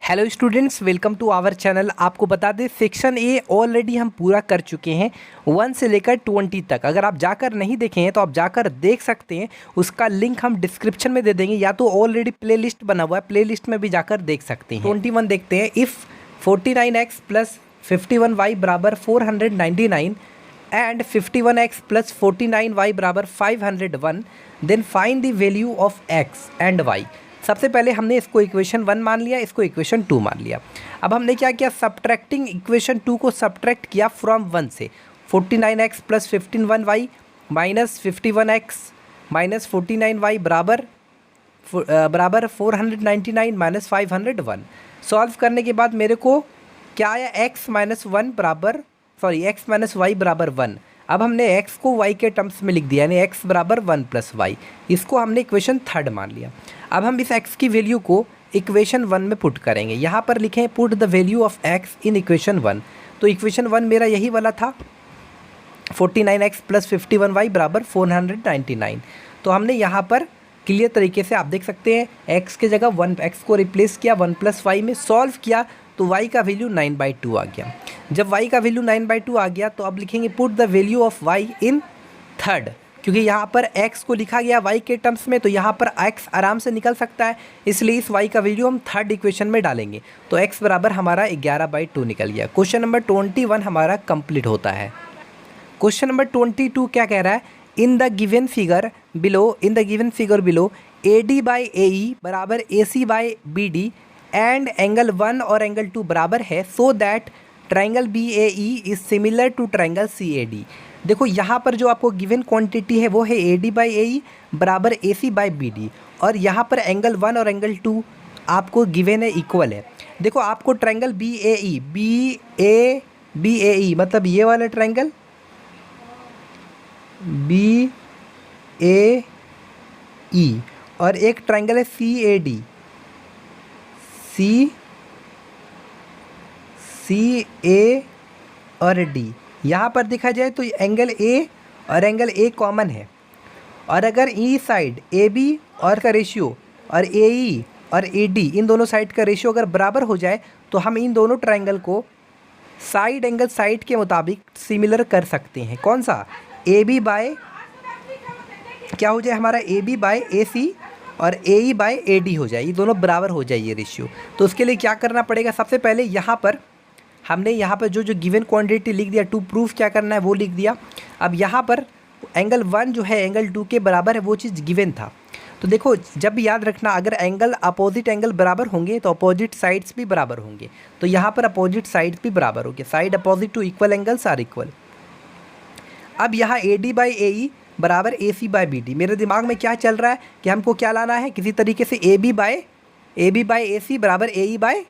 Hello students, welcome to our channel. आपको बता दें सेक्शन ए ऑलरेडी हम पूरा कर चुके हैं 1 से लेकर 20 तक। अगर आप जाकर नहीं देखे हैं तो आप जाकर देख सकते हैं, उसका लिंक हम डिस्क्रिप्शन में दे देंगे, या तो ऑलरेडी प्लेलिस्ट बना हुआ है, प्लेलिस्ट में भी जाकर देख सकते हैं। 21 देखते हैं। इफ़ 49x प्लस 51y बराबर 499 एंड 51x प्लस 49y बराबर 501, then find the value of x and y। सबसे पहले हमने इसको इक्वेशन 1 मान लिया, इसको इक्वेशन 2 मान लिया। अब हमने क्या किया, सब्ट्रैक्टिंग इक्वेशन 2 को सब्ट्रैक्ट किया फ्रॉम 1 से। 49x plus 15y minus 51x minus 49y बराबर 499 माइनस 501। सॉल्व करने के बाद मेरे को क्या आया, x माइनस वाई बराबर 1। अब हमने x को y के टर्म्स में लिख दिया, यानी x बराबर 1 प्लस वाई। इसको हमने इक्वेशन 3 मान लिया। अब हम इस x की वैल्यू को इक्वेशन 1 में पुट करेंगे। यहाँ पर लिखें put the value of x in equation 1। तो इक्वेशन 1 मेरा यही वाला था, 49x प्लस 51y बराबर 499। तो हमने यहाँ पर क्लियर तरीके से आप देख सकते हैं, x के जगह 1x को रिप्लेस किया 1 प्लस वाई में, सॉल्व किया तो y का वैल्यू 9/2 आ गया। जब y का वैल्यू 9/2 आ गया तो अब लिखेंगे put the value of y in third, क्योंकि यहाँ पर x को लिखा गया y के टर्म्स में, तो यहाँ पर x आराम से निकल सकता है, इसलिए इस y का वैल्यू हम थर्ड इक्वेशन में डालेंगे। तो x बराबर हमारा 11/2 निकल गया। क्वेश्चन नंबर 21 हमारा कंप्लीट होता है। क्वेश्चन नंबर 22 क्या कह रहा है, in the given figure below AD by AE बराबर AC by BD and angle 1 और एंगल 2 बराबर है, so that triangle BAE is similar to triangle CAD। देखो यहाँ पर जो आपको गिवन क्वांटिटी है वो है AD बाई AE बराबर AC बाई BD, और यहाँ पर एंगल 1 और एंगल 2 आपको गिवन है, इक्वल है। देखो आपको ट्राइंगल BAE मतलब ये वाला ट्राइंगल BAE और एक ट्राइंगल है CA और D। यहाँ पर देखा जाए तो एंगल A और एंगल A कॉमन है, और अगर ई साइड AB और का रेशियो और AE और AD इन दोनों साइड का रेशियो अगर बराबर हो जाए तो हम इन दोनों ट्राइंगल को साइड एंगल साइड के मुताबिक सिमिलर कर सकते हैं। कौन सा, AB बाय क्या हो जाए हमारा, AB बाय AC और AE बाय AD हो जाए, ये दोनों बराबर हो जाए ये रेशियो। तो उसके लिए क्या करना पड़ेगा, सबसे पहले यहाँ पर हमने यहाँ पर जो गिवन क्वांटिटी लिख दिया, टू प्रूफ क्या करना है वो लिख दिया। अब यहाँ पर एंगल 1 जो है एंगल 2 के बराबर है, वो चीज़ गिवन था। तो देखो जब भी याद रखना, अगर एंगल अपोजिट एंगल बराबर होंगे तो अपोजिट साइड्स भी बराबर होंगे। तो यहाँ पर अपोजिट साइड्स भी बराबर होंगे, side opposite to equal angles are equal. अब यहाँ AD बाई AE बराबर AC बाई BD, मेरे दिमाग में क्या चल रहा है कि हमको क्या लाना है, किसी तरीके से AB बाई AC बराबर AE बाई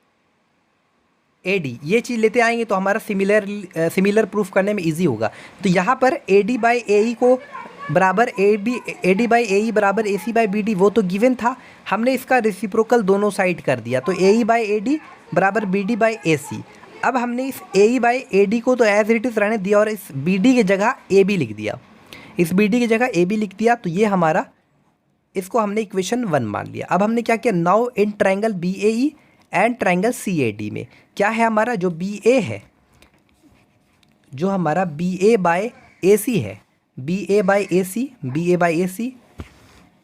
AD, ये चीज़ लेते आएंगे तो हमारा सिमिलर प्रूफ करने में इजी होगा। तो यहाँ पर AD बाई AE को बराबर AD बाई AE बराबर AC बाई BD, वो तो गिवन था, हमने इसका रेसिप्रोकल दोनों साइड कर दिया, तो AE बाई AD बराबर BD बाई AC। अब हमने इस AE बाई AD को तो एज इट इज़ रहने दिया और इस BD की जगह AB लिख दिया, इस BD की जगह AB लिख दिया, तो ये हमारा, इसको हमने इक्वेशन 1 मान लिया। अब हमने क्या किया, now in triangle BAE and triangle CAD में क्या है हमारा, जो BA है, जो हमारा BA बाय AC है, BA बाय AC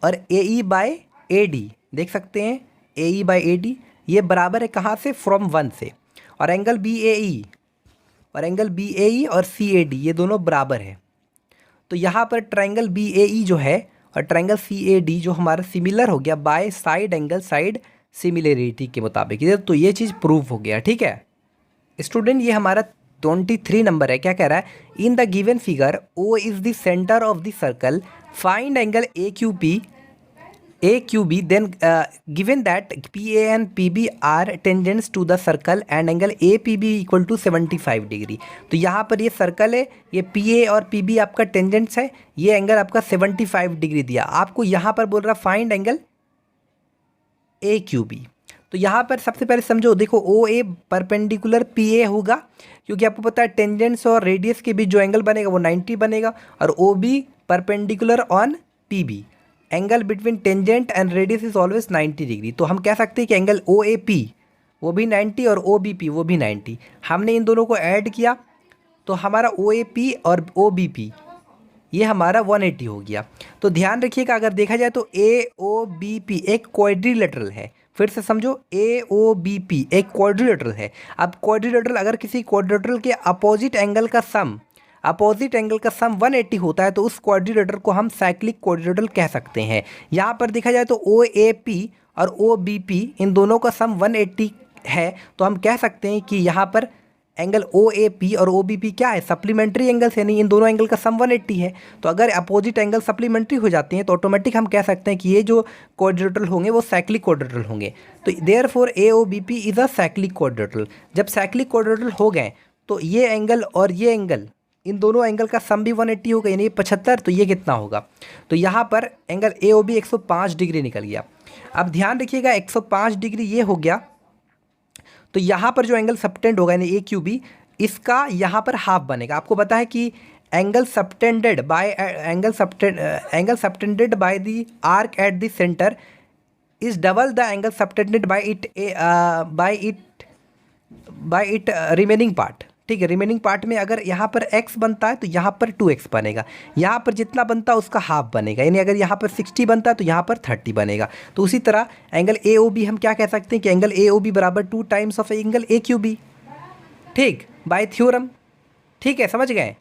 और AE बाय AD, देख सकते हैं AE बाय AD, ये बराबर है कहाँ से, फ्रॉम 1 से। और एंगल BAE और CAD ये दोनों बराबर है। तो यहाँ पर ट्राइंगल BAE जो है और ट्राइंगल CAD जो हमारा सिमिलर हो गया by side angle side similarity के मुताबिक, तो ये चीज़ प्रूफ हो गया। ठीक है स्टूडेंट, ये हमारा 23 नंबर है। क्या कह रहा है, in the given figure O is the centre of the circle, find angle AQB then given that PA and PB are tangents to the circle and angle APB equal to 75 degree. तो यहाँ पर ये circle है, ये PA और PB आपका tangents है, ये एंगल आपका 75 डिग्री दिया। आपको यहाँ पर बोल रहा फाइंड एंगल AQB। तो यहाँ पर सबसे पहले समझो, देखो OA परपेंडिकुलर PA होगा, क्योंकि आपको पता है टेंजेंट्स और रेडियस के बीच जो एंगल बनेगा वो 90 बनेगा, और OB perpendicular on PB, angle between tangent and radius is always 90 degree. तो हम कह सकते हैं कि एंगल OAP वो भी 90 और ओ बी पी वो भी 90। हमने इन दोनों को ऐड किया तो हमारा ओ ए पी और ओ बी पी ये हमारा 180 हो गया। तो ध्यान रखिएगा, अगर देखा जाए तो ए ओ बी पी एक क्वाड्रिलेटरल है। फिर से समझो, ए ओ बी पी एक क्वाड्रिलेटरल है। अब क्वाड्रिलेटरल, अगर किसी क्वाड्रिलेटरल के अपोजिट एंगल का सम 180 होता है तो उस क्वाड्रिलेटरल को हम साइक्लिक क्वाड्रिलेटरल कह सकते हैं। यहाँ पर देखा जाए तो ओ ए पी और ओ बी पी इन दोनों का सम 180 है, तो हम कह सकते हैं कि यहाँ पर एंगल ओ ए पी और ओ बी पी क्या है, सप्लीमेंट्री एंगल्स है, नहीं इन दोनों एंगल का सम 180 है। तो अगर अपोजिट एंगल सप्लीमेंट्री हो जाते हैं तो ऑटोमेटिक हम कह सकते हैं कि ये जो क्वाड्रिलेटरल होंगे वो साइक्लिक क्वाड्रिलेटरल होंगे। तो therefore A O B P is a cyclic quadrilateral. जब साइक्लिक क्वाड्रिलेटरल हो गए तो ये एंगल और ये एंगल, इन दोनों एंगल का सम भी 180 होगा, यानी 75। तो ये कितना होगा, तो यहाँ पर angle A O B 105 degree निकल गया। अब ध्यान रखिएगा 105 डिग्री ये हो गया, तो यहाँ पर जो एंगल सबटेंड होगा यानी ए क्यू बी, इसका यहाँ पर हाफ बनेगा। आपको पता है कि angle subtended by the arc at the centre is double the angle subtended bye it remaining part. ठीक है, रिमेनिंग पार्ट में अगर यहाँ पर x बनता है तो यहाँ पर 2x बनेगा, यहाँ पर जितना बनता है उसका हाफ बनेगा, यानी अगर यहाँ पर 60 बनता है तो यहाँ पर 30 बनेगा। तो उसी तरह एंगल ए ओ बी हम क्या कह सकते हैं कि एंगल ए ओ बी बराबर 2 times of angle A Q B. ठीक, बाय थ्योरम। ठीक है, समझ गए।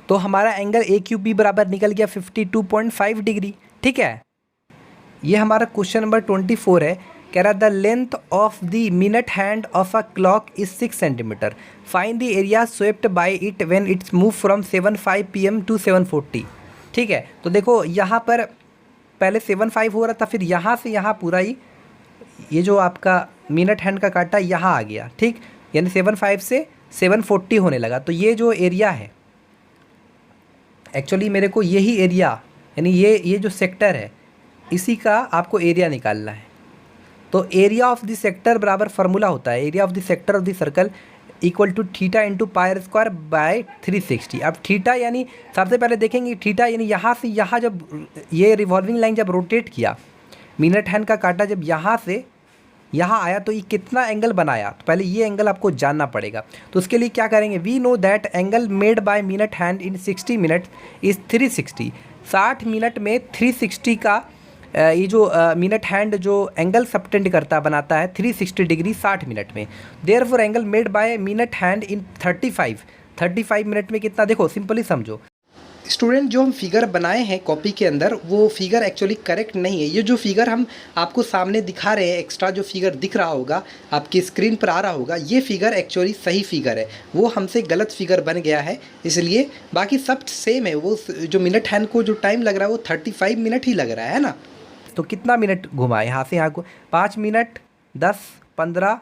तो हमारा एंगल ए क्यू बी बराबर निकल गया 52.5 डिग्री। ठीक है, ये हमारा क्वेश्चन नंबर 24 है। कह रहा the length of the minute hand of a clock is 6 centimetre, find the area swept by it when it's move from 7:05 PM to 7:40। ठीक है, तो देखो यहाँ पर पहले 7:05 हो रहा था, फिर यहाँ से यहाँ पूरा ही ये जो आपका मिनट हैंड का काटा यहाँ आ गया। ठीक, यानी 7:05 से 7:40 होने लगा। तो ये जो एरिया है, एक्चुअली मेरे को यही एरिया यानी ये जो सेक्टर है इसी का आपको एरिया निकालना है। तो एरिया ऑफ द सेक्टर बराबर फार्मूला होता है area of the sector of the circle equal to theta into pi r square by 360। अब थीटा यानी सबसे पहले देखेंगे थीटा यानी यहाँ से यहाँ जब ये रिवॉल्विंग लाइन जब रोटेट किया, मिनट हैंड का काटा जब यहाँ से यहाँ आया तो ये कितना एंगल बनाया, तो पहले ये एंगल आपको जानना पड़ेगा। तो उसके लिए क्या करेंगे, we know that angle made by minute hand in 60 minute is 360। 60 minute में 360 का ये जो मिनट हैंड जो एंगल सबटेंड करता बनाता है 360 डिग्री 60 मिनट में। Therefore angle made by minute hand in 35 minute में कितना, देखो सिंपली समझो स्टूडेंट, जो हम फिगर बनाए हैं कॉपी के अंदर वो फिगर एक्चुअली करेक्ट नहीं है। ये जो फिगर हम आपको सामने दिखा रहे हैं, एक्स्ट्रा जो फिगर दिख रहा होगा आपकी स्क्रीन पर आ रहा होगा, ये फिगर एक्चुअली सही फिगर है, वो हमसे गलत फिगर बन गया है इसलिए। बाकी सब सेम है, वो जो मिनट हैंड को जो टाइम लग रहा है वो 35 मिनट ही लग रहा है ना। तो कितना मिनट घुमा यहाँ से यहाँ को, 5 मिनट 10 15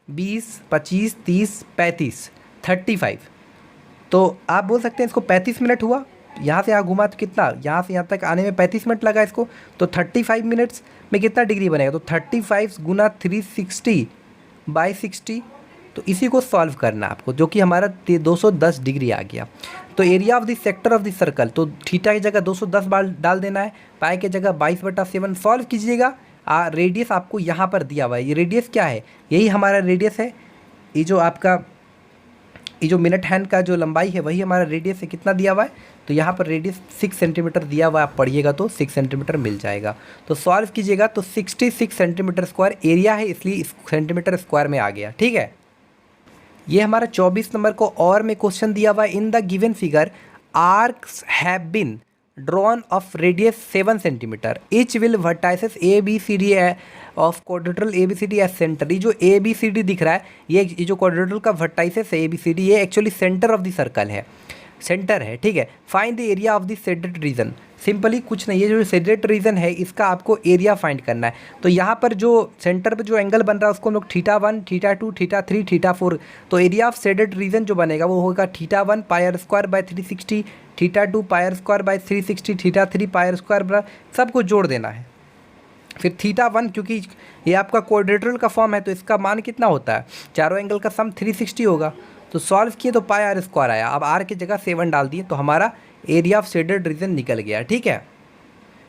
20 25 30 35 35। तो आप बोल सकते हैं इसको 35 मिनट हुआ। यहाँ से यहाँ घुमा तो कितना, यहाँ से यहाँ तक आने में 35 मिनट लगा इसको, तो 35 मिनट्स में कितना डिग्री बनेगा, तो 35 गुना 360 बाई 60। तो इसी को सॉल्व करना आपको, जो कि हमारा 210 डिग्री आ गया। तो area of the sector of the circle, तो थीटा की जगह 210 बार डाल देना है, पाई की जगह 22/7 सॉल्व कीजिएगा। रेडियस आपको यहाँ पर दिया हुआ है, ये रेडियस क्या है, यही हमारा रेडियस है। ये जो आपका ये जो मिनट हैंड का जो लंबाई है वही हमारा रेडियस है, कितना दिया हुआ है, तो यहाँ पर रेडियस 6 सेंटीमीटर दिया हुआ है, आप पढ़िएगा तो 6 सेंटीमीटर मिल जाएगा। तो सॉल्व कीजिएगा तो 66 सेंटीमीटर स्क्वायर एरिया है, इसलिए सेंटीमीटर स्क्वायर में आ गया। ठीक है, ये हमारा 24 नंबर को और में क्वेश्चन दिया हुआ है। In the given figure arcs have been drawn of radius 7 centimetre, each with vertices A B C D of quadrilateral A B C D as centre. ये जो ए बी सी डी दिख रहा है ये जो क्वाड्रेटरल का वर्टाइसेस है ए B C D, ये actually centre of the circle है, सेंटर है। ठीक है, find the area of the shaded region. Simply कुछ नहीं, ये जो शेडेड रीजन है इसका आपको एरिया फाइंड करना है। तो यहाँ पर जो सेंटर पर जो एंगल बन रहा है उसको हम लोग θ1 θ2 θ3 θ4, तो एरिया ऑफ शेडेड रीजन जो बनेगा वो होगा θ1 pi r square by 360, θ2 pi r square by 360, θ3 pi r square by, सबको जोड़ देना है। फिर θ1 क्योंकि ये आपका क्वाड्रेटरल का फॉर्म है तो इसका मान कितना होता है, चारों एंगल का सम 360 होगा। तो सॉल्व किए तो पाई आर स्क्वायर आया, अब आर की जगह 7 डाल दिए तो हमारा एरिया ऑफ शेडेड रीजन निकल गया। ठीक है,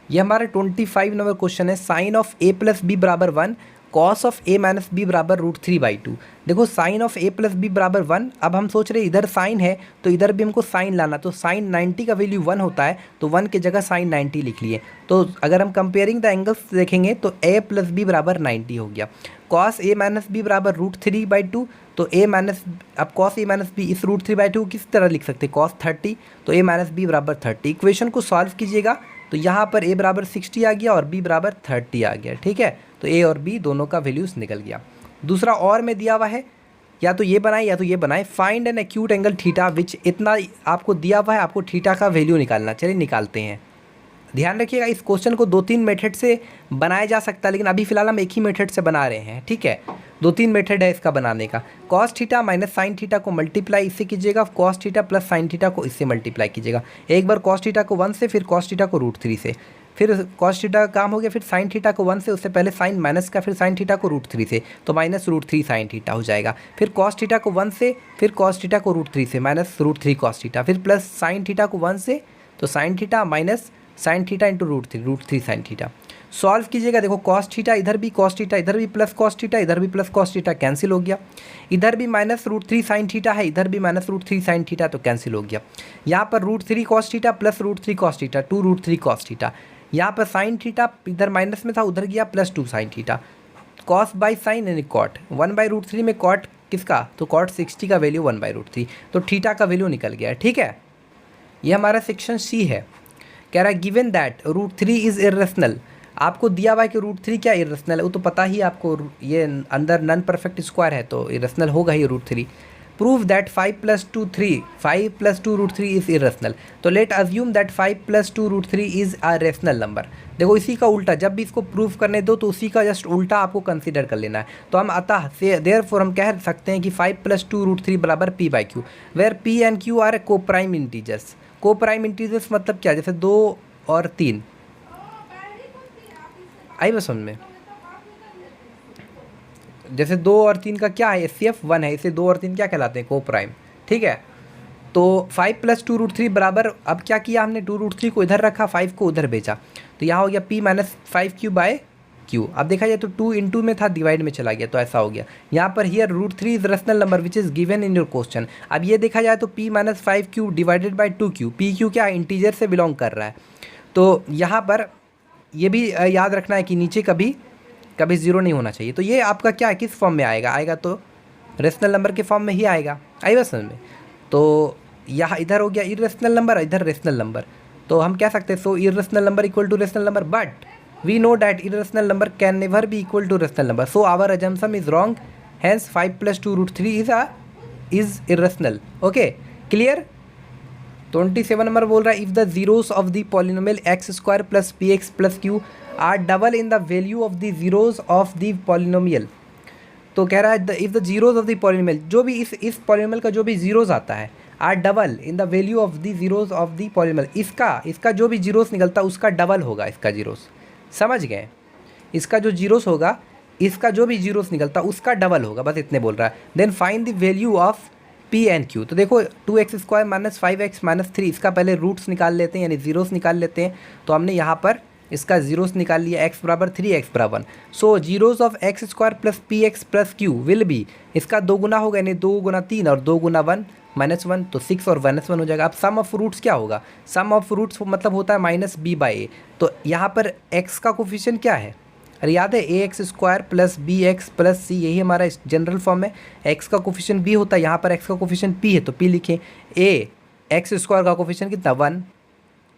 ये हमारा 25 नंबर क्वेश्चन है। Sine of a plus B बराबर 1 cos of A minus B बराबर √3/2। देखो sine of A plus B बराबर 1। अब हम सोच रहे इधर साइन है तो इधर भी हमको साइन लाना, तो साइन 90 का वैल्यू 1 होता है, तो 1 की जगह साइन 90 लिख लिए। तो अगर हम कंपेयरिंग द एंगल्स देखेंगे तो ए प्लस बी बराबर 90 हो गया। कॉस ए माइनस बी बराबर √3/2, तो ए माइनस, अब कॉस ए माइनस बी इस √3/2 किस तरह लिख सकते हैं, कॉस 30, तो ए माइनस बी बराबर 30। इक्वेशन को सॉल्व कीजिएगा तो यहाँ पर ए बराबर 60 आ गया और बी बराबर 30 आ गया। ठीक है, तो ए और बी दोनों का वैल्यूज निकल गया। दूसरा और में दिया हुआ है, या तो ये बनाए या तो ये बनाए, find an acute angle theta which, इतना आपको दिया हुआ है, आपको थीटा का वैल्यू निकालना। चलिए निकालते हैं। ध्यान रखिएगा इस क्वेश्चन को 2-3 मेथड से बनाया जा सकता है, लेकिन अभी फिलहाल हम एक ही मेथड से बना रहे हैं। ठीक है, 2-3 मेथड है इसका बनाने का। Cos theta minus sine theta को मल्टीप्लाई इससे कीजिएगा, cos theta plus sine theta को इससे मल्टीप्लाई कीजिएगा। एक बार कॉस थीटा को 1 से, फिर कॉस थीटा को √3 से, फिर कॉस थीटा का काम हो गया, फिर साइन थीटा को 1 से, उससे पहले साइन माइनस का, फिर साइन थीटा को √3 से, तो माइनस √3 साइन थीटा हो जाएगा। फिर कॉस थीटा को 1 से, फिर कॉस थीटा को √3 से, माइनस √3 कॉस थीटा, फिर प्लस साइन थीटा को 1 से, तो sine theta minus sine theta into √3 sine theta. Solve कीजिएगा, देखो कॉस थीटा इधर भी कॉस थीटा, इधर भी प्लस कॉस थीटा, इधर भी प्लस कॉस थीटा, कैंसिल हो गया। इधर भी माइनस √3 साइन थीटा है, इधर भी माइनस √3 साइन थीटा, तो कैंसिल हो गया। यहाँ पर √3 cos theta plus √3 cos theta, 2√3 cos theta. यहाँ पर साइन थीटा इधर माइनस में था, उधर गया plus 2 sine theta. Cos by sine यानी कॉट, 1/√3 में कॉट किसका, तो कॉट 60 का वैल्यू 1/√3, तो थीटा का वैल्यू निकल गया। ठीक है, ये हमारा सेक्शन सी है। कह रहा है गिवन दैट √3 इज़ इरेशनल। आपको दिया हुआ है कि √3 क्या इरेशनल है, वो तो पता ही आपको, ये अंदर नॉन परफेक्ट स्क्वायर है तो इरेशनल होगा ही √3। Prove that 5 + 2 3, 5 + 2 √3 is irrational. तो let assume that 5 + 2 √3 is a rational number. देखो इसी का उल्टा, जब भी इसको प्रूव करने दो तो उसी का जस्ट उल्टा आपको कंसीडर कर लेना है। तो हम अतः से देयरफॉर हम कह सकते हैं कि 5 + 2 √3 बराबर p/q, where p and q are coprime integers. Coprime integers मतलब क्या, जैसे 2 और 3, आई बस समझ में, जैसे 2 और 3 का क्या है, HCF 1 है, इसे 2 और 3 क्या कहलाते हैं, को प्राइम। ठीक है, तो 5 + 2 √3 बराबर, अब क्या किया हमने, 2 √3 को इधर रखा, 5 को उधर भेजा, तो यहाँ हो गया p - 5q/q। अब देखा जाए तो 2 × में था, डिवाइड में चला गया, तो ऐसा हो गया। यहाँ पर here √3 is rational number which is given in your question. अब ये देखा जाए तो p - 5q divided by 2q, pq क्या इंटीजर से बिलोंग कर रहा है, तो यहाँ पर ये भी याद रखना है कि नीचे कभी कभी ज़ीरो नहीं होना चाहिए। तो ये आपका क्या है, किस फॉर्म में आएगा, आएगा तो रेशनल नंबर के फॉर्म में ही आएगा, आई बस समझ में। तो यहाँ इधर हो गया इरेशनल नंबर, इधर रेशनल नंबर, तो हम कह सकते हैं so irrational number equal to rational number, but we know that irrational number can never be equal to rational number, so our assumption is wrong, hence 5 + 2 √3 is irrational. Okay, clear. 27 number बोल रहा है if the zeros of the polynomial x² + px + q are double in the value of the zeros of the polynomial. तो कह रहा है if the zeros of the polynomial, जो भी इस पॉलिनोमियल का जो भी जीरोस आता है, are double in the value of the zeros of the polynomial, इसका जो भी जीरोस निकलता है उसका डबल होगा इसका जीरोस, समझ गए। इसका जो जीरोस होगा, इसका जो भी जीरोस निकलता है उसका डबल होगा, बस इतने बोल रहा है। Then find the value of p and q। तो देखो 2x² - 5x - 3, इसका पहले रूट्स निकाल लेते हैं, यानी जीरोस निकाल लेते हैं। तो हमने यहाँ पर इसका जीरोस निकाल लिया, x = 3 x = 1। So zeros of x² + px + q will be, इसका 2 गुना होगा, यानी 2 × 3 और 2 × 1 -1, तो 6 और -1 हो जाएगा। अब सम ऑफ रूट्स क्या होगा, सम ऑफ रूट्स मतलब होता है -b/a। तो यहाँ पर x का कोफिशिएंट क्या है, अरे याद है ax² + bx + c, यही हमारा जनरल फॉर्म है। x का कोफिशिएंट b होता है, यहाँ पर x का कोफिशिएंट p है तो p लिखें। x² का कोफिशिएंट कितना 1,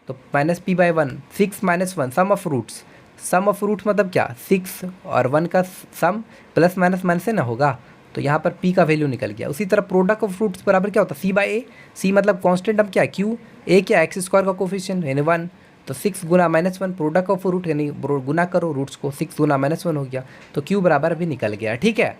तो -p/1, 6 - 1, sum of roots. Sum of roots मतलब क्या, 6 और 1 का सम प्लस माइनस माइनस से ना होगा, तो यहाँ पर p का वैल्यू निकल गया। उसी तरह प्रोडक्ट ऑफ रूट्स बराबर क्या होता है, c/a। c मतलब कांस्टेंट, अब क्या है q, a क्या x² का कोफिशिएंट यानी 1, तो 6 × -1 प्रोडक्ट ऑफ रूट, यानी गुना करो रूट्स को, 6 × -1 हो गया, तो q बराबर भी निकल गया। ठीक है,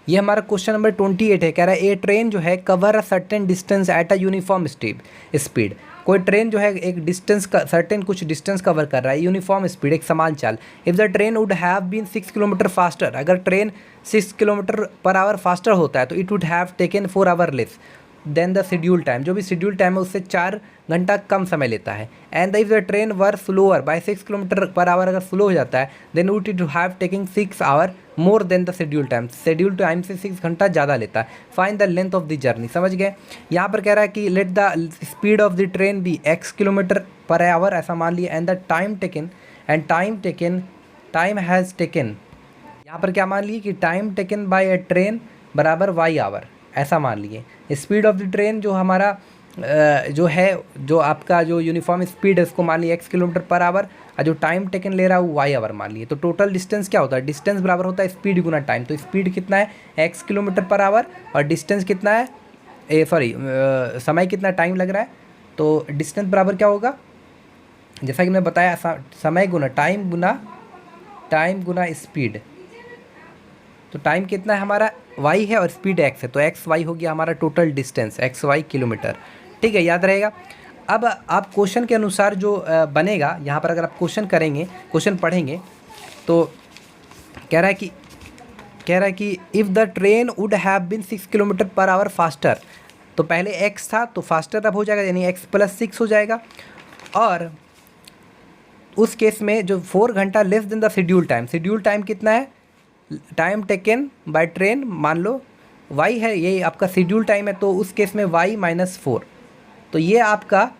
ये हमारा क्वेश्चन नंबर 28 है। कह रहा है ए ट्रेन जो है cover a certain distance at a uniform speed. कोई ट्रेन जो है एक डिस्टेंस का सर्टेन कुछ डिस्टेंस कवर कर रहा है, यूनिफॉर्म स्पीड, एक समान चाल। If the train would have been 6 kilometre faster, अगर ट्रेन 6 km/h फास्टर होता है तो it would have taken 4 hours less than the schedule time, जो भी शेड्यूल टाइम है उससे 4 घंटा कम समय लेता है। And if the train were slower by 6 kilometre per hour, अगर स्लो हो जाता है then would it have taking 6 hour more than the schedule time, schedule time से 6 घंटा ज़्यादा लेता है। Find the length of the journey. समझ गए? यहाँ पर कह रहा है कि let the speed of the train be x kilometre per hour, ऐसा मान लिया। And the time taken time has taken, यहाँ पर क्या मान लिए कि time taken by A train बराबर y आवर, ऐसा मान लिए। स्पीड ऑफ द ट्रेन जो हमारा जो है, जो आपका जो यूनिफॉर्म स्पीड है उसको मान लिया x किलोमीटर पर आवर, और जो टाइम टेकन ले रहा है वो y आवर मान लिए। तो टोटल डिस्टेंस क्या होता है? डिस्टेंस बराबर होता है स्पीड गुना टाइम। तो स्पीड कितना है? x किलोमीटर पर आवर, और डिस्टेंस कितना है, समय कितना टाइम लग रहा है, तो डिस्टेंस बराबर क्या होगा? जैसा कि मैं बताया, समय गुना टाइम गुना स्पीड। तो टाइम कितना है हमारा? y है और स्पीड x है, तो x y हो गया हमारा total distance, x y kilometre. ठीक है, याद रहेगा। अब आप क्वेश्चन के अनुसार जो बनेगा यहाँ पर, अगर आप क्वेश्चन करेंगे, क्वेश्चन पढ़ेंगे तो कह रहा है कि if the train would have been 6 kilometre per hour faster, तो पहले x था तो फास्टर अब हो जाएगा, यानी x + 6 हो जाएगा। और उस केस में जो 4 घंटा less than the schedule time कितना है? टाइम टेकन बाय ट्रेन मान लो y है, ये आपका शेड्यूल टाइम है, तो उस केस में y - 4। तो ये आपका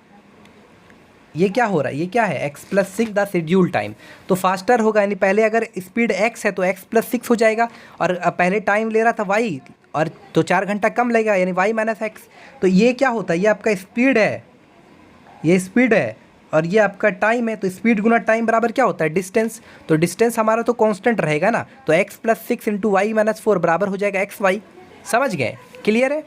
ये क्या हो रहा है? ये क्या है? x + 6 the schedule time. तो फास्टर होगा, यानी पहले अगर स्पीड x है तो x + 6 हो जाएगा, और पहले टाइम ले रहा था y, और तो 4 घंटा कम लगेगा, यानी y - x। तो ये क्या होता है? ये आपका स्पीड है, ये स्पीड है, और ये आपका टाइम है। तो स्पीड गुना टाइम बराबर क्या होता है? डिस्टेंस। तो डिस्टेंस हमारा तो कांस्टेंट रहेगा ना, तो x + 6 × y - 4 बराबर हो जाएगा xy। समझ गए? क्लियर है?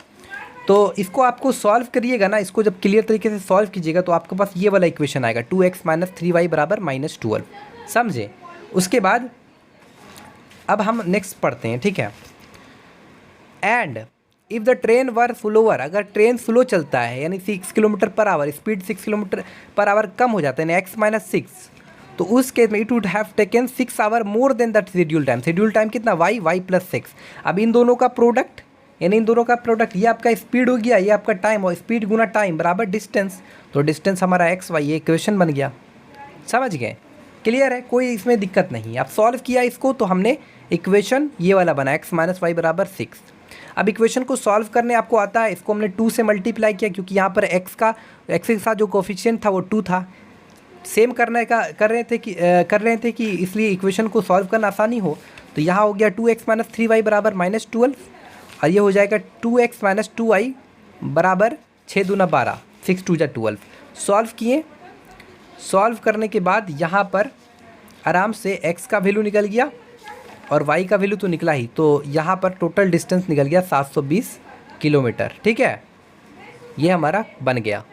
तो इसको आपको सॉल्व करिएगा ना, इसको जब क्लियर तरीके से सॉल्व कीजिएगा तो आपके पास ये वाला इक्वेशन आएगा, 2x - 3y बराबर -12। समझे? उसके बाद अब हम नेक्स्ट पढ़ते हैं, ठीक है। And if the train were slower, अगर ट्रेन स्लो चलता है यानी 6 kilometre per hour, speed 6 kilometre per hour कम हो जाता है, यानी x - 6, तो उस केस में it would have taken 6 hour more than that schedule time. Schedule time कितना? y + 6। अब इन दोनों का प्रोडक्ट, यानी इन दोनों का प्रोडक्ट, ये आपका स्पीड हो गया, ये आपका टाइम, और स्पीड गुना टाइम बराबर डिस्टेंस। तो डिस्टेंस हमारा x y, ये इक्वेशन बन गया। समझ गए? क्लियर है? कोई इसमें दिक्कत नहीं। आप सॉल्व किया इसको तो हमने इक्वेशन ये वाला बना, x - y बराबर 6। अब इक्वेशन को सॉल्व करने आपको आता है, इसको हमने 2 से मल्टीप्लाई किया, क्योंकि यहाँ पर x के साथ जो कोफिशिएंट था वो 2 था। सेम कर रहे थे कि इसलिए इक्वेशन को सॉल्व करना आसानी हो, तो यहाँ हो गया 2x - 3y बराबर -12, और ये हो जाएगा 2x - 2y बराबर 6 दूना 12, 6 × 2 = 12। सॉल्व किए, सॉल्व करने के बाद यहाँ पर आराम से x का वैल्यू निकल गया और y का वैल्यू तो निकला ही, तो यहाँ पर टोटल डिस्टेंस निकल गया 720 किलोमीटर। ठीक है, ये हमारा बन गया।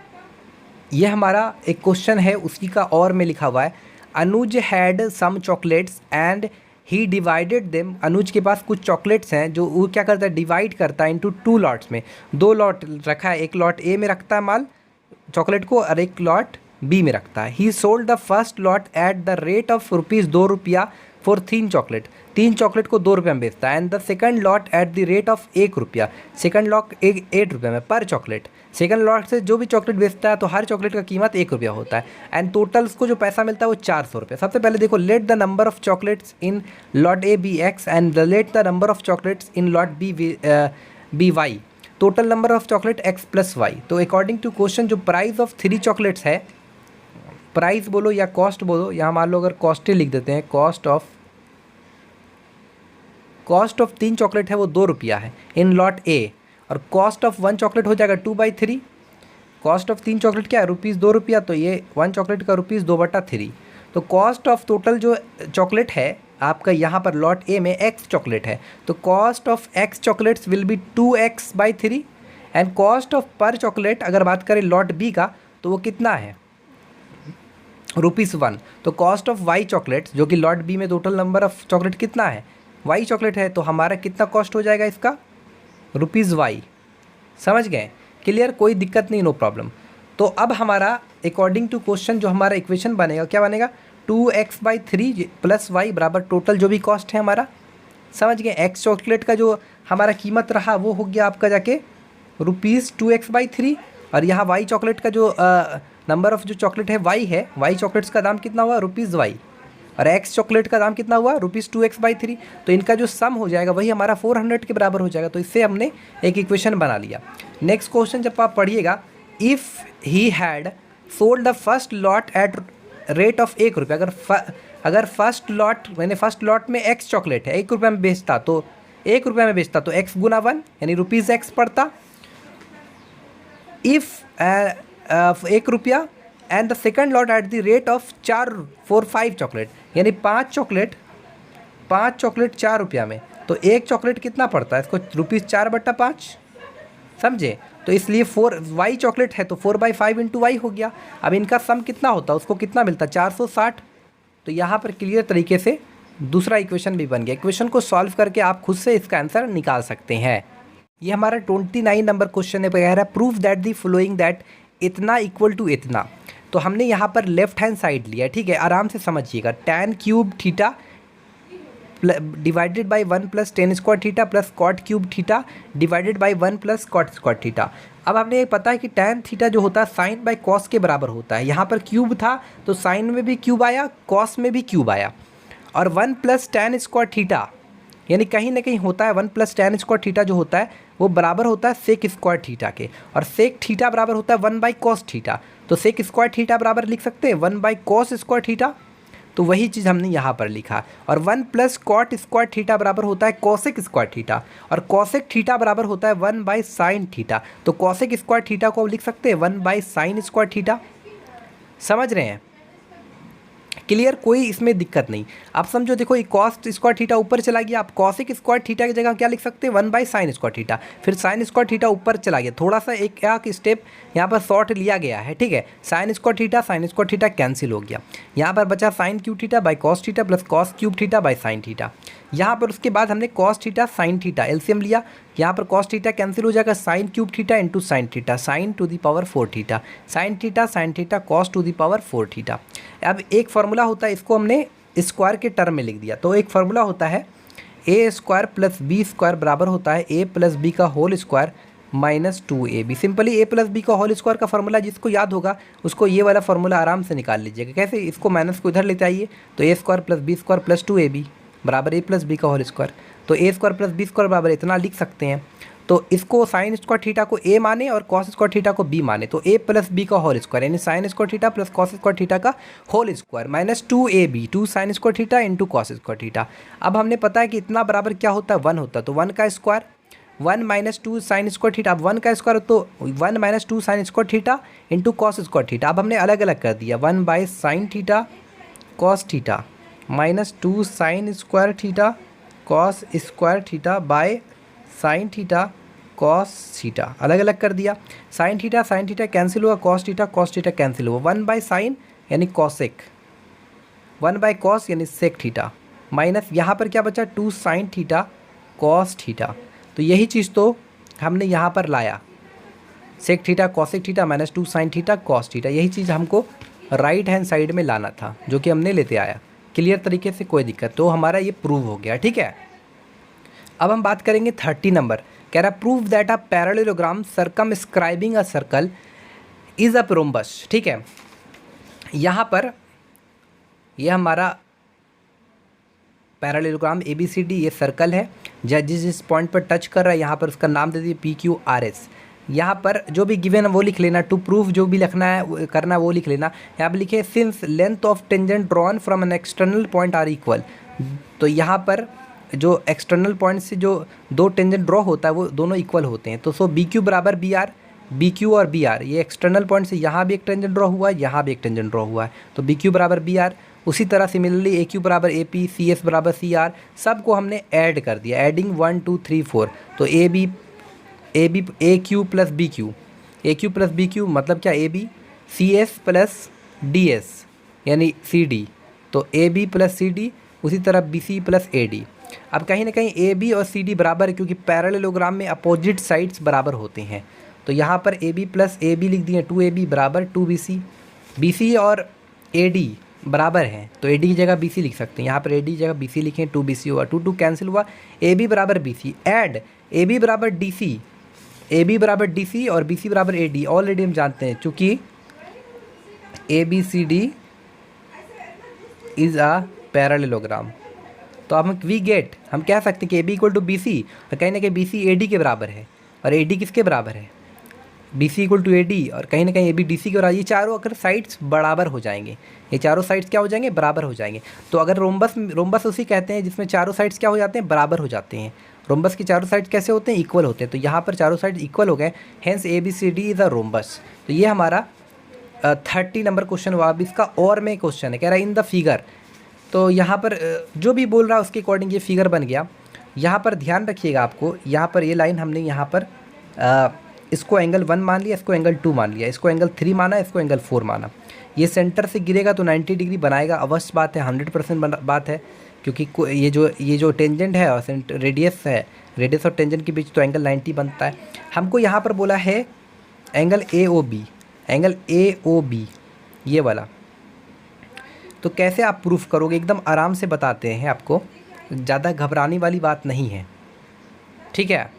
ये हमारा एक क्वेश्चन है, उसी का और में लिखा हुआ है, Anuj had some chocolates and he divided them. Anuj के पास कुछ चॉकलेट्स हैं जो वो क्या करता है? डिवाइड करता है इनटू 2 लॉट्स में। 2 लॉट रखा है, एक लॉट ए में रखता है माल चॉकलेट को, और एक लॉट बी में रखता है। ही sold the first lot at the rate of ₹2 for 3 chocolate. 3 chocolate को 2 रुपये में बेचता है। And the second lot at the rate of ₹1, second lot 8 रुपये में पर चॉकलेट। सेकंड लॉट से जो भी चॉकलेट बेचता है तो हर चॉकलेट का कीमत ₹1 होता है। एंड टोटल उसको जो पैसा मिलता है वो ₹400। सबसे पहले देखो, let the number of chocolates in lot A be x and let the number of chocolates in lot B y। Total number of chocolate x + y। तो अकॉर्डिंग टू क्वेश्चन जो प्राइस ऑफ 3 चॉकलेट्स है, price बोलो या cost बोलो, यहाँ मान लो अगर cost लिख देते हैं, कॉस्ट ऑफ 3 चॉकलेट है वो ₹2 है इन लॉट ए, और कॉस्ट ऑफ 1 चॉकलेट हो जाएगा 2/3। कॉस्ट ऑफ 3 चॉकलेट क्या है? ₹2, तो ये 1 चॉकलेट का ₹2/3। तो कॉस्ट ऑफ टोटल जो चॉकलेट है आपका यहाँ पर लॉट ए में x चॉकलेट है, तो cost of x chocolates will be 2x/3। And cost of पर चॉकलेट अगर बात करें लॉट बी का तो वो कितना है? ₹1। तो कॉस्ट ऑफ y चॉकलेट्स, जो कि लॉट बी में टोटल नंबर ऑफ चॉकलेट कितना है? y चॉकलेट है, तो हमारा कितना कॉस्ट हो जाएगा इसका? ₹y। समझ गए? क्लियर? कोई दिक्कत नहीं, नो प्रॉब्लम। तो अब हमारा अकॉर्डिंग टू क्वेश्चन जो हमारा इक्वेशन बनेगा, क्या बनेगा? 2x/3 + y बराबर टोटल जो भी कॉस्ट है हमारा। समझ गए? x चॉकलेट का जो हमारा कीमत रहा वो हो गया आपका जाके ₹2x/3, और यहाँ वाई चॉकलेट का जो नंबर ऑफ़ जो चॉकलेट है वाई है, वाई चॉकलेट्स का दाम कितना हुआ रुपीज़ वाई, और एक्स चॉकलेट का दाम कितना हुआ रुपीज़ 2x/3। तो इनका जो सम हो जाएगा वही हमारा 400 के बराबर हो जाएगा। तो इससे हमने एक इक्वेशन बना लिया। नेक्स्ट क्वेश्चन जब आप पढ़िएगा, if he had sold the first lot at rate of 1 रुपये, अगर फर्स्ट लॉट मैंने फर्स्ट लॉट में एक्स चॉकलेट है 1 रुपये में बेचता, तो 1 रुपये में बेचता तो एक्स गुना 1 यानी रुपीज़ एक्स पड़ता। इफ़ 1 रुपया and the second lot at the rate of 5 chocolate, यानी 5 चॉकलेट 4 रुपया में, तो एक चॉकलेट कितना पड़ता है इसको रुपीज़ 4/5, समझे। तो इसलिए 4 वाई चॉकलेट है तो 4/5 इंटू वाई हो गया। अब इनका सम कितना होता, उसको कितना मिलता 460। तो यहाँ पर क्लियर तरीके से दूसरा इक्वेशन भी बन गया। इक्वेशन को सॉल्व करके आप खुद से इसका आंसर निकाल सकते हैं। ये हमारा 29 नंबर क्वेश्चन है, वगैरह prove that the following that इतना इक्वल टू इतना। तो हमने यहाँ पर लेफ्ट हैंड साइड लिया है, ठीक है, आराम से समझिएगा। tan cube theta divided by 1 plus tan square theta plus cot cube theta divided by 1 plus cot square theta. अब हमने ये पता है कि tan थीटा जो होता है साइन बाई कॉस के बराबर होता है। यहाँ पर क्यूब था तो साइन में भी क्यूब आया, कॉस में भी क्यूब आया। और 1 प्लस tan स्क्वायर थीटा यानी कहीं ना कहीं होता है 1 प्लस tan स्क्वायर थीटा जो होता है वो बराबर होता है सेक स्क्वायर थीटा के, और सेक थीटा बराबर होता है 1 बाई कॉस थीटा। तो सेक स्क्वायर थीटा बराबर लिख सकते हैं 1 बाई कॉस स्क्वायर थीटा। तो वही चीज़ हमने यहाँ पर लिखा। और 1 प्लस कॉट स्क्वायर थीटा बराबर होता है कॉसेक स्क्वायर थीटा, और कॉसेक थीटा बराबर होता है 1 बाई साइन थीटा। तो कॉसेक स्क्वायर थीटा को लिख सकते हैं 1 बाई साइन स्क्वायर थीटा। समझ रहे हैं, क्लियर, कोई इसमें दिक्कत नहीं। आप समझो, देखो ये कॉस स्क्वायर थीटा ऊपर चला गया, आप कॉसेक स्क्वायर थीटा की जगह क्या लिख सकते हैं 1 बाई साइन स्क्वायर थीटा। फिर साइन स्क्वायर थीटा ऊपर चला गया, थोड़ा सा एक स्टेप यहाँ पर शॉर्ट लिया गया है, ठीक है। साइन स्क्वायर थीटा कैंसिल हो गया। यहाँ पर बचा sine cube theta by cos theta plus cos cube theta by sine theta. यहाँ पर उसके बाद हमने cos theta sine theta LCM लिया। यहाँ पर कॉस थीटा कैंसिल हो जाएगा, sine cube theta into sine theta, sine to the power 4 theta, sine theta cos to the power 4 theta. अब एक फार्मूला होता है, इसको हमने स्क्वायर के टर्म में लिख दिया। तो एक फार्मूला होता है a square plus b square बराबर होता है ए प्लस बी का whole square minus 2ab। Simply a plus b का होल स्क्वायर का फार्मूला जिसको याद होगा उसको ये वाला फार्मूला आराम से निकाल लीजिएगा। कैसे, इसको माइनस को इधर लेते आइए, तो a square plus b square plus 2ab बराबर ए प्लस बी का होल स्क्वायर। तो a square plus b square बराबर इतना लिख सकते हैं। तो इसको साइन स्क्वायर थीटा को ए माने और कॉस स्क्वायर थीटा को बी माने, तो ए प्लस बी का होल स्क्वायर यानी sine square theta plus cos square theta का whole square minus 2ab, 2 sine square theta into cos square theta. अब हमने पता है कि इतना बराबर क्या होता है 1 होता है, तो 1 का square 1 minus 2 sine square theta. अब 1 का स्क्वायर तो 1 minus 2 sine square theta into cos square theta. अब हमने अलग अलग कर दिया, 1 by sine theta cos theta minus 2 sine square theta cos square theta by sine theta cos theta, अलग अलग कर दिया। साइन थीटा कैंसिल हुआ, कॉस थीटा कैंसिल हुआ। 1 बाई साइन यानी कॉसेक, 1 बाई कॉस यानी सेक थीटा, माइनस यहाँ पर क्या बचा 2 साइन थीटा कॉस थीटा। तो यही चीज़ तो हमने यहाँ पर लाया, sec theta cosec theta minus 2 sine theta cos theta. यही चीज़ हमको राइट हैंड साइड में लाना था, जो कि हमने लेते आया। क्लियर तरीके से, कोई दिक्कत, तो हमारा ये प्रूव हो गया, ठीक है। अब हम बात करेंगे 30 नंबर। कह रहा prove that a parallelogram circumscribing a circle is a rhombus, ठीक है। यहाँ पर यह हमारा पैरेललोग्राम ABCD ये सर्कल है, जिस पॉइंट पर टच कर रहा है यहाँ पर उसका नाम दे दीजिए PQRS। यहाँ पर जो भी गिवन है वो लिख लेना, टू प्रूफ जो भी लिखना है करना है वो लिख लेना। यहाँ पर लिखे since length of tangent drawn from an external point are equal. तो यहाँ पर जो एक्सटर्नल पॉइंट से जो दो टेंजेंट ड्रॉ होता है वो दोनों इक्वल होते हैं। तो सो BQ बराबर BR, BQ और BR, ये एक्सटर्नल पॉइंट से यहाँ भी एक टेंजेंट ड्रॉ हुआ है, यहाँ भी एक टेंजेंट ड्रॉ हुआ है, तो BQ बराबर BR। उसी तरह सिमिलरली AQ बराबर AP, CS बराबर CR, सबको हमने ऐड कर दिया, एडिंग 1 2 3 4। तो AQ plus BQ, AQ plus BQ मतलब क्या AB, CS प्लस DS यानी CD, तो AB प्लस CD, उसी तरह BC प्लस AD। अब कहीं ना कहीं AB और CD बराबर है, क्योंकि पैरेललोग्राम में अपोजिट साइड्स बराबर होते हैं। तो यहाँ पर AB प्लस AB लिख दिए, 2AB बराबर 2BC। BC और AD बराबर हैं तो AD की जगह BC लिख सकते हैं। यहाँ पर AD की जगह BC लिखें, 2BC हुआ, 2 2 कैंसिल हुआ, AB बराबर BC। ऐड AB बराबर DC, ए बी बराबर डी सी और बी सी बराबर ए डी ऑलरेडी हम जानते हैं, चूँकि A B C D is a parallelogram. तो अब हम कह सकते हैं कि A B equal to B C, और कहीं ना कहीं बी सी ए डी के बराबर है, और ए डी किसके बराबर है, D C equal to A D, और कहीं ना कहीं ए बी डी सी के बराबर। ये चारों अगर साइड्स बराबर हो जाएंगे, ये चारों साइड्स क्या हो जाएंगे, बराबर हो जाएंगे। तो अगर रोम्बस उसी कहते हैं जिसमें चारों साइड्स क्या हो जाते हैं, बराबर हो जाते हैं। रोम्बस के चारों साइड कैसे होते हैं, इक्वल होते हैं। तो यहाँ पर चारों साइड इक्वल हो गए, hence A B C D is a rhombus. तो ये हमारा 30 नंबर क्वेश्चन हुआ। अब इसका और में क्वेश्चन है, कह रहा है इन द फिगर। तो यहाँ पर जो भी बोल रहा है उसके अकॉर्डिंग ये फिगर बन गया। यहाँ पर ध्यान रखिएगा आपको, यहाँ पर ये लाइन हमने यहाँ पर इसको एंगल 1 मान लिया, इसको एंगल 2 मान लिया, इसको एंगल 3 माना, इसको एंगल 4 माना। ये सेंटर से गिरेगा तो 90 डिग्री बनाएगा, अवश्य बात है, 100% बात है, क्योंकि ये जो टेंजेंट है और रेडियस और टेंजेंट के बीच तो एंगल 90 बनता है। हमको यहाँ पर बोला है एंगल ए ओ बी ये वाला। तो कैसे आप प्रूफ करोगे, एकदम आराम से बताते हैं आपको, ज़्यादा घबराने वाली बात नहीं है, ठीक है।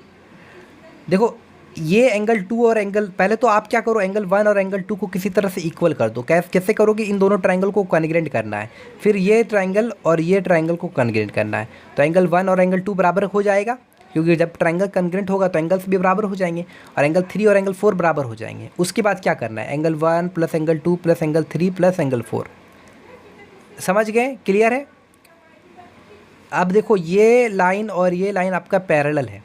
देखो ये एंगल 2 और एंगल, पहले तो आप क्या करो, एंगल 1 और एंगल 2 को किसी तरह से इक्वल कर दो। कैसे करोगे, इन दोनों ट्रायंगल को कॉन्ग्रुएंट करना है, फिर ये ट्रायंगल और ये ट्रायंगल को कॉन्ग्रुएंट करना है। तो एंगल 1 और एंगल 2 बराबर हो जाएगा, क्योंकि जब ट्रायंगल कॉन्ग्रुएंट होगा तो एंगल्स भी बराबर हो जाएंगे, और एंगल 3 और एंगल 4 बराबर हो जाएंगे। उसके बाद क्या करना है, angle 1 plus angle 2 plus angle 3 plus angle 4। समझ गए, क्लियर है। अब देखो ये लाइन और ये लाइन आपका पैरेलल है,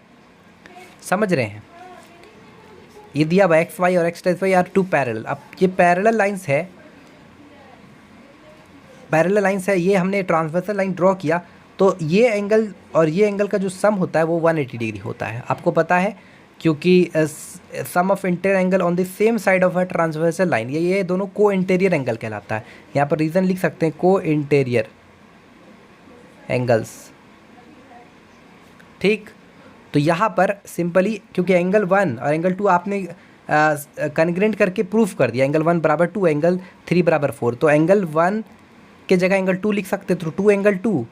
समझ रहे हैं। ये दिया हुआ एक्स वाई और X dash Y are 2 parallel. अब ये पैरेलल लाइंस है, ये हमने ट्रांसवर्सल लाइन ड्रॉ किया, तो ये एंगल और ये एंगल का जो सम होता है वो 180 डिग्री होता है, आपको पता है, क्योंकि sum of interior angle on the same side of a transversal line, ये दोनों को इंटीरियर एंगल कहलाता है। यहाँ पर रीज़न लिख सकते हैं, को इंटीरियर एंगल्स, ठीक। तो यहाँ पर सिंपली, क्योंकि एंगल 1 और एंगल 2 आपने कॉन्ग्रुएंट करके प्रूफ कर दिया, एंगल 1 बराबर 2, एंगल 3 बराबर 4, तो एंगल 1 के जगह एंगल 2 लिख सकते, तो 2 एंगल 2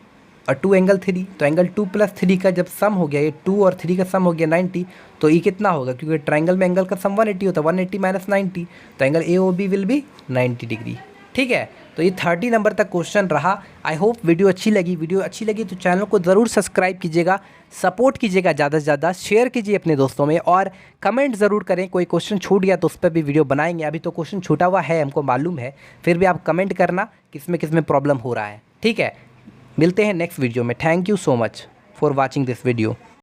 और 2 एंगल 3। तो एंगल 2 प्लस 3 का जब सम हो गया, ये 2 और 3 का सम हो गया 90, तो ये कितना होगा, क्योंकि ट्रायंगल में एंगल का सम 180 होता है, 180 माइनस 90, तो angle A O B will be 90 degree, ठीक है। तो ये 30 नंबर तक क्वेश्चन रहा। आई होप वीडियो अच्छी लगी तो चैनल को ज़रूर सब्सक्राइब कीजिएगा, सपोर्ट कीजिएगा, ज़्यादा से ज़्यादा शेयर कीजिए अपने दोस्तों में, और कमेंट ज़रूर करें। कोई क्वेश्चन छूट गया तो उस पर भी वीडियो बनाएंगे। अभी तो क्वेश्चन छूटा हुआ है, हमको मालूम है, फिर भी आप कमेंट करना किस में प्रॉब्लम हो रहा है, ठीक है। मिलते हैं नेक्स्ट वीडियो में। Thank you so much for watching this video.